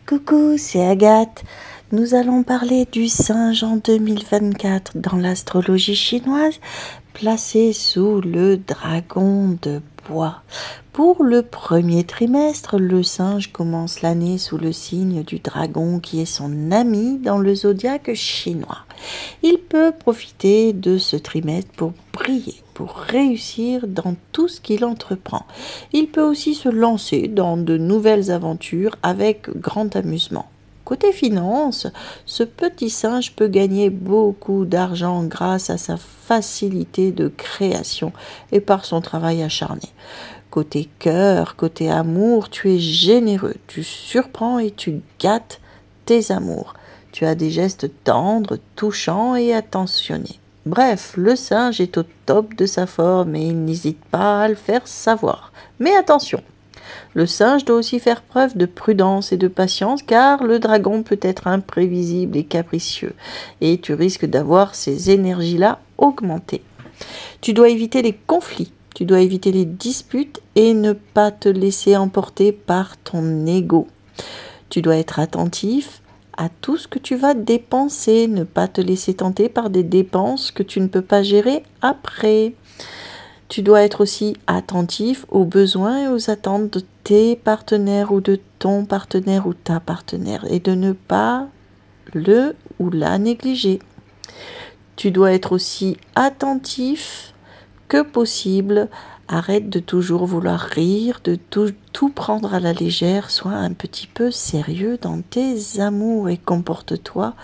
Coucou, c'est Agathe. Nous allons parler du singe en 2024 dans l'astrologie chinoise, placé sous le dragon de bois. Pour le premier trimestre, le singe commence l'année sous le signe du dragon qui est son ami dans le zodiaque chinois. Il peut profiter de ce trimestre pour briller, pour réussir dans tout ce qu'il entreprend. Il peut aussi se lancer dans de nouvelles aventures avec grand amusement. Côté finance, ce petit singe peut gagner beaucoup d'argent grâce à sa facilité de création et par son travail acharné. Côté cœur, côté amour, tu es généreux, tu surprends et tu gâtes tes amours. Tu as des gestes tendres, touchants et attentionnés. Bref, le singe est au top de sa forme et il n'hésite pas à le faire savoir. Mais attention, le singe doit aussi faire preuve de prudence et de patience car le dragon peut être imprévisible et capricieux et tu risques d'avoir ces énergies-là augmentées. Tu dois éviter les conflits, tu dois éviter les disputes et ne pas te laisser emporter par ton ego. Tu dois être attentif à tout ce que tu vas dépenser, ne pas te laisser tenter par des dépenses que tu ne peux pas gérer après. Tu dois être aussi attentif aux besoins et aux attentes de tes partenaires ou de ton partenaire ou ta partenaire et de ne pas le ou la négliger. Tu dois être aussi attentif que possible. Arrête de toujours vouloir rire, de tout prendre à la légère. Sois un petit peu sérieux dans tes amours et comporte-toi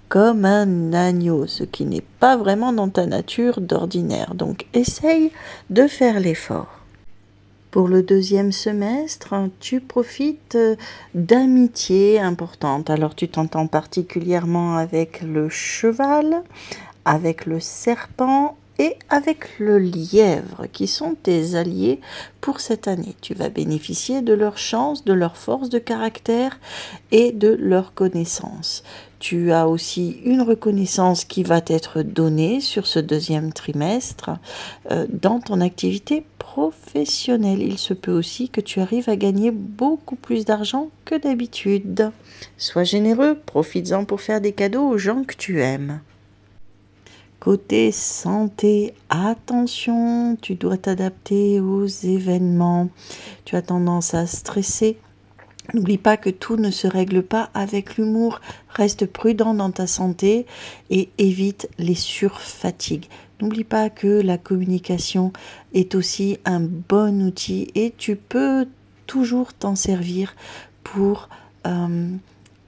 comme un agneau, ce qui n'est pas vraiment dans ta nature d'ordinaire. Donc, essaye de faire l'effort. Pour le deuxième semestre, tu profites d'amitiés importantes. Alors, tu t'entends particulièrement avec le cheval, avec le serpent et avec le lièvre, qui sont tes alliés pour cette année. Tu vas bénéficier de leur chance, de leur force de caractère et de leur connaissance. Tu as aussi une reconnaissance qui va t'être donnée sur ce deuxième trimestre dans ton activité professionnelle. Il se peut aussi que tu arrives à gagner beaucoup plus d'argent que d'habitude. Sois généreux, profites-en pour faire des cadeaux aux gens que tu aimes. Côté santé, attention, tu dois t'adapter aux événements. Tu as tendance à stresser. N'oublie pas que tout ne se règle pas avec l'humour. Reste prudent dans ta santé et évite les surfatigues. N'oublie pas que la communication est aussi un bon outil et tu peux toujours t'en servir pour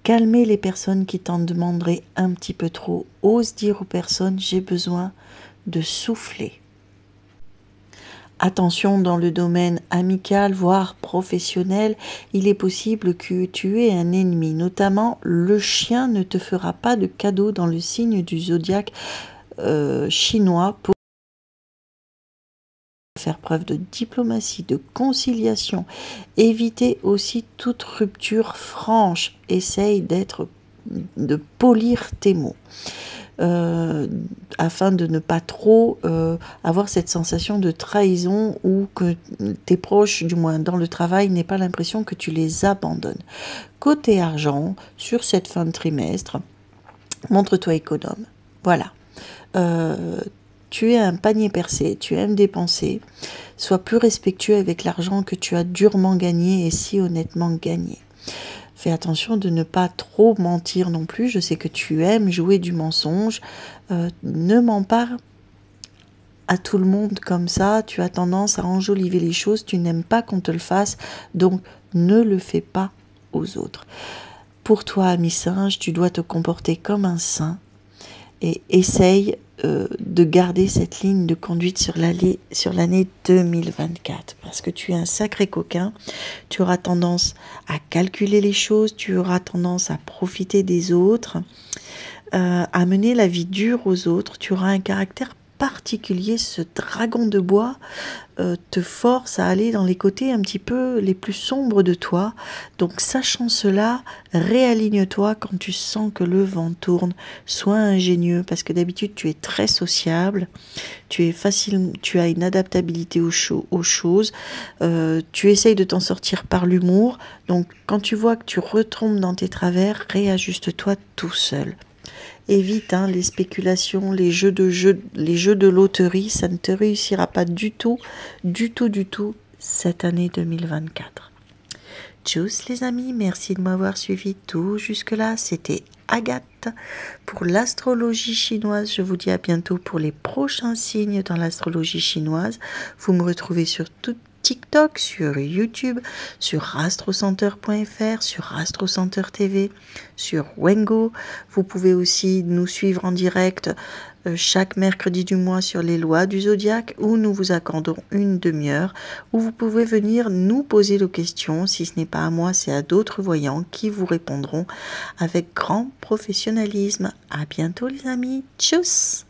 calmer les personnes qui t'en demanderaient un petit peu trop. Ose dire aux personnes, j'ai besoin de souffler. Attention dans le domaine amical, voire professionnel, il est possible que tu aies un ennemi. Notamment, le chien ne te fera pas de cadeau dans le signe du zodiaque chinois pour faire preuve de diplomatie, de conciliation. Éviter aussi toute rupture franche. Essaye de polir tes mots. Afin de ne pas trop avoir cette sensation de trahison ou que tes proches, du moins dans le travail, n'aient pas l'impression que tu les abandonnes. Côté argent, sur cette fin de trimestre, montre-toi économe. Voilà. Tu es un panier percé, tu aimes dépenser. Sois plus respectueux avec l'argent que tu as durement gagné et si honnêtement gagné. Fais attention de ne pas trop mentir non plus. Je sais que tu aimes jouer du mensonge. Ne mens pas à tout le monde comme ça. Tu as tendance à enjoliver les choses. Tu n'aimes pas qu'on te le fasse. Donc, ne le fais pas aux autres. Pour toi, ami singe, tu dois te comporter comme un saint. Et essaye de garder cette ligne de conduite sur l'année 2024 parce que tu es un sacré coquin, tu auras tendance à calculer les choses, tu auras tendance à profiter des autres, à mener la vie dure aux autres, tu auras un caractère particulier, ce dragon de bois te force à aller dans les côtés un petit peu les plus sombres de toi. Donc sachant cela, réaligne-toi quand tu sens que le vent tourne. Sois ingénieux parce que d'habitude tu es très sociable, tu es facile, tu as une adaptabilité aux choses, tu essayes de t'en sortir par l'humour. Donc quand tu vois que tu retombes dans tes travers, réajuste-toi tout seul. Évite les spéculations, les jeux de loterie, ça ne te réussira pas du tout cette année 2024. Tchuss les amis, merci de m'avoir suivi tout jusque-là. C'était Agathe pour l'astrologie chinoise. Je vous dis à bientôt pour les prochains signes dans l'astrologie chinoise. Vous me retrouvez sur TikTok, sur YouTube, sur astrocenter.fr, sur Astrocenter TV, sur Wengo. Vous pouvez aussi nous suivre en direct chaque mercredi du mois sur les lois du zodiaque où nous vous accordons une demi-heure où vous pouvez venir nous poser vos questions. Si ce n'est pas à moi, c'est à d'autres voyants qui vous répondront avec grand professionnalisme. À bientôt les amis. Tchuss!